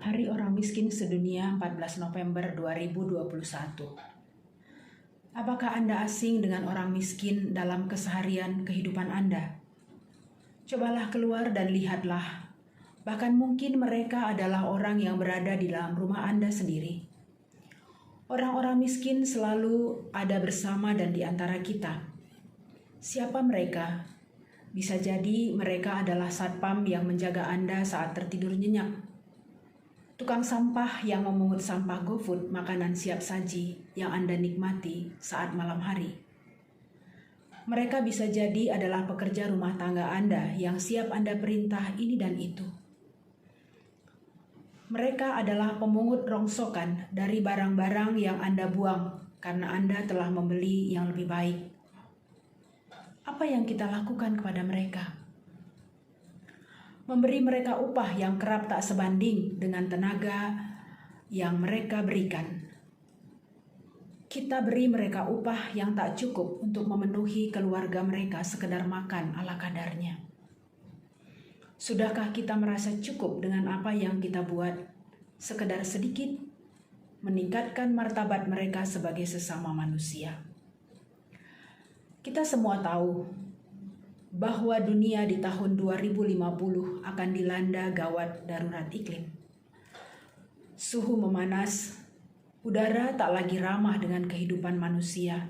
Hari Orang Miskin Sedunia 14 November 2021. Apakah Anda asing dengan orang miskin dalam keseharian kehidupan Anda? Cobalah keluar dan lihatlah. Bahkan mungkin mereka adalah orang yang berada di dalam rumah Anda sendiri. Orang-orang miskin selalu ada bersama dan di antara kita. Siapa mereka? Bisa jadi mereka adalah satpam yang menjaga Anda saat tertidur nyenyak. Tukang sampah yang memungut sampah GoFood makanan siap saji yang Anda nikmati saat malam hari. Mereka bisa jadi adalah pekerja rumah tangga Anda yang siap Anda perintah ini dan itu. Mereka adalah pemungut rongsokan dari barang-barang yang Anda buang karena Anda telah membeli yang lebih baik. Apa yang kita lakukan kepada mereka? Memberi mereka upah yang kerap tak sebanding dengan tenaga yang mereka berikan. Kita beri mereka upah yang tak cukup untuk memenuhi keluarga mereka sekedar makan ala kadarnya. Sudahkah kita merasa cukup dengan apa yang kita buat, sekedar sedikit meningkatkan martabat mereka sebagai sesama manusia? Kita semua tahu bahwa dunia di tahun 2050 akan dilanda gawat darurat iklim. Suhu memanas, udara tak lagi ramah dengan kehidupan manusia.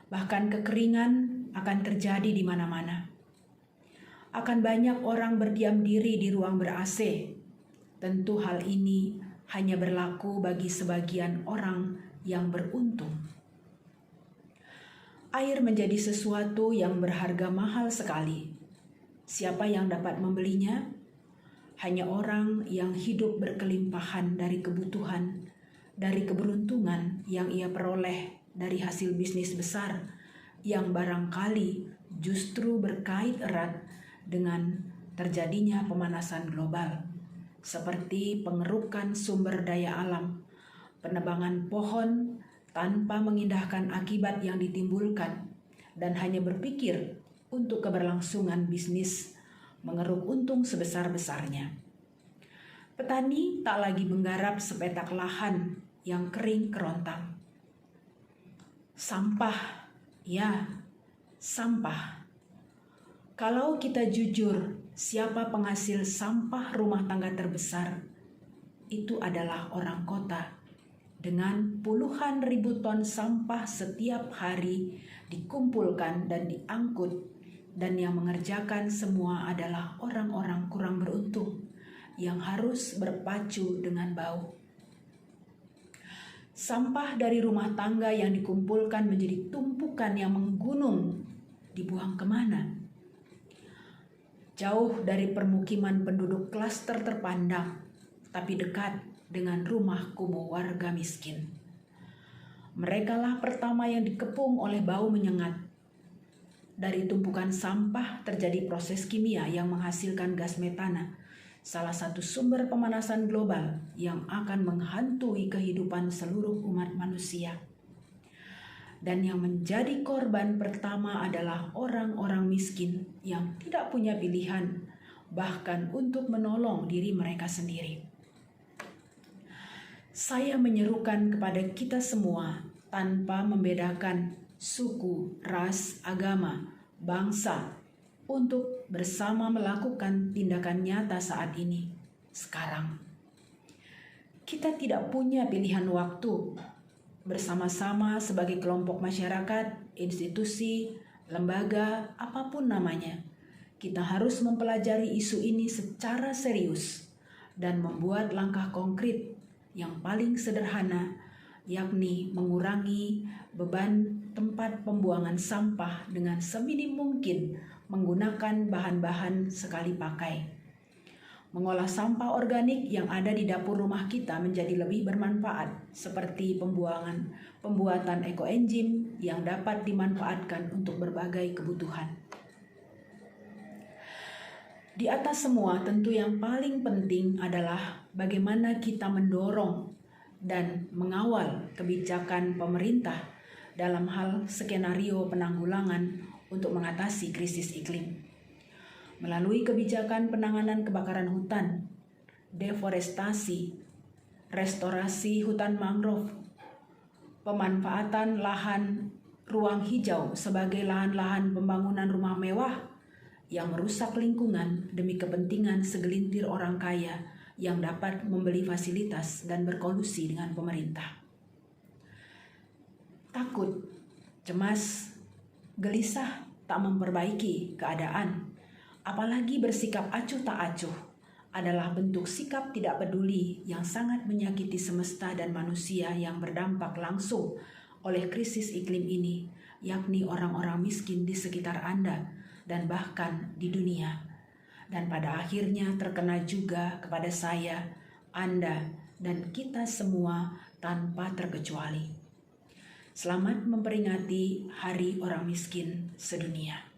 Bahkan kekeringan akan terjadi di mana-mana. Akan banyak orang berdiam diri di ruang ber-AC. Tentu hal ini hanya berlaku bagi sebagian orang yang beruntung. Air menjadi sesuatu yang berharga mahal sekali. Siapa yang dapat membelinya? Hanya orang yang hidup berkelimpahan dari kebutuhan, dari keberuntungan yang ia peroleh dari hasil bisnis besar yang barangkali justru berkait erat dengan terjadinya pemanasan global, seperti pengerukan sumber daya alam, penebangan pohon, tanpa mengindahkan akibat yang ditimbulkan dan hanya berpikir untuk keberlangsungan bisnis mengeruk untung sebesar-besarnya. Petani tak lagi menggarap sepetak lahan yang kering kerontang. Sampah, ya, sampah. Kalau kita jujur, siapa penghasil sampah rumah tangga terbesar? Itu adalah orang kota. Dengan puluhan ribu ton sampah setiap hari dikumpulkan dan diangkut, dan yang mengerjakan semua adalah orang-orang kurang beruntung yang harus berpacu dengan bau. Sampah dari rumah tangga yang dikumpulkan menjadi tumpukan yang menggunung, dibuang kemana? Jauh dari permukiman penduduk klaster terpandang, tapi dekat dengan rumah kumuh warga miskin. Merekalah pertama yang dikepung oleh bau menyengat. Dari tumpukan sampah terjadi proses kimia yang menghasilkan gas metana, salah satu sumber pemanasan global yang akan menghantui kehidupan seluruh umat manusia. Dan yang menjadi korban pertama adalah orang-orang miskin yang tidak punya pilihan, bahkan untuk menolong diri mereka sendiri. Saya menyerukan kepada kita semua tanpa membedakan suku, ras, agama, bangsa untuk bersama melakukan tindakan nyata saat ini, sekarang. Kita tidak punya pilihan waktu. Bersama-sama sebagai kelompok masyarakat, institusi, lembaga, apapun namanya, kita harus mempelajari isu ini secara serius dan membuat langkah konkret yang paling sederhana, yakni mengurangi beban tempat pembuangan sampah dengan seminim mungkin menggunakan bahan-bahan sekali pakai. Mengolah sampah organik yang ada di dapur rumah kita menjadi lebih bermanfaat, seperti pembuatan ekoenzim yang dapat dimanfaatkan untuk berbagai kebutuhan. Di atas semua, tentu yang paling penting adalah bagaimana kita mendorong dan mengawal kebijakan pemerintah dalam hal skenario penanggulangan untuk mengatasi krisis iklim. Melalui kebijakan penanganan kebakaran hutan deforestasi, restorasi hutan mangrove, pemanfaatan lahan ruang hijau sebagai lahan-lahan pembangunan rumah mewah yang merusak lingkungan demi kepentingan segelintir orang kaya yang dapat membeli fasilitas dan berkolusi dengan pemerintah. Takut, cemas, gelisah tak memperbaiki keadaan, apalagi bersikap acuh tak acuh, adalah bentuk sikap tidak peduli yang sangat menyakiti semesta dan manusia yang berdampak langsung oleh krisis iklim ini, yakni orang-orang miskin di sekitar Anda dan bahkan di dunia. Dan pada akhirnya terkena juga kepada saya, Anda, dan kita semua tanpa terkecuali. Selamat memperingati Hari Orang Miskin Sedunia.